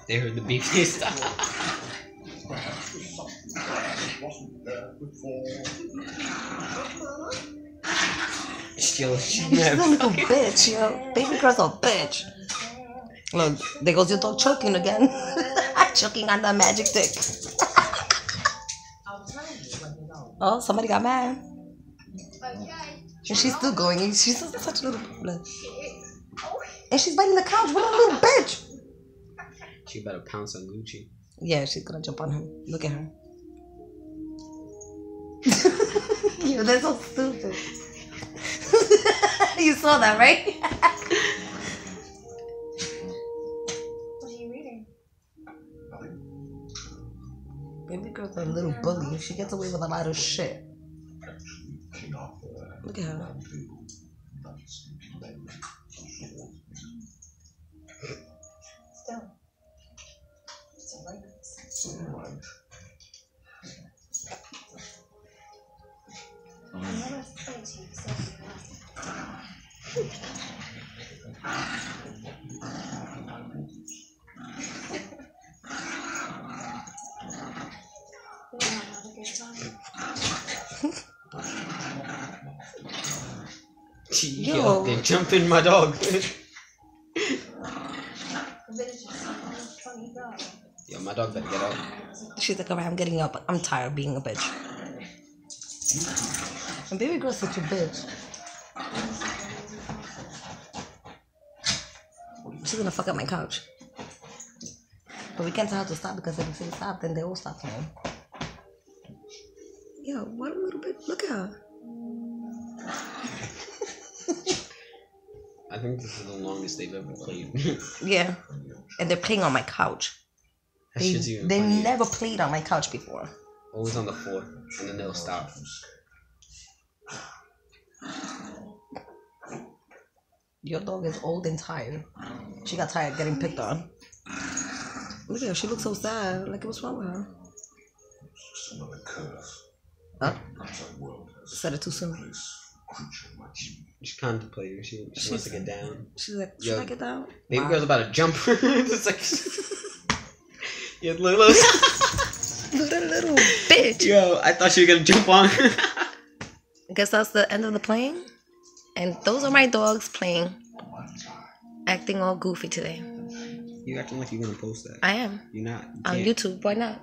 They heard the beep. They stopped. Yo, she's a little bitch, yo. Baby girl's a bitch. Look, there goes your dog choking again. Choking on the magic stick. Oh, somebody got mad. And she's still going. She's such a little bitch. And she's biting the couch. What a little bitch. She better pounce on Gucci. Yeah, she's gonna jump on him. Look at her. Yo, that's so stupid. You saw that, right? What are you reading? Baby girl's a little bully. She gets away with a lot of shit. Look at her. Still. It's alright. I never explained to you so Yo, they jumping my dog. Yo, my dog better get up. She's like, alright, I'm getting up. I'm tired of being a bitch. And baby girl's such a bitch. She's gonna fuck up my couch. But we can't tell her to stop because if we say stop, then they will stop playing. Yo, what a little bit. Look at her. I think this is the longest they've ever played. Yeah. And they're playing on my couch. They never played on my couch before. Always on the floor, and then they'll stop. Your dog is old and tired. She got tired getting picked on. Look at her. She looks so sad. Like, what's wrong with her? Huh? Said it too soon. She's contemplating. She wants to get down. She's like, should I get down? Baby girl's about to jump. It's like... Yeah, look. Little bitch. Yo, I thought she was gonna jump on. I guess that's the end of the playing. And those are my dogs playing. Acting all goofy today. You acting like you're gonna post that. I am. You're not. On YouTube. Why not?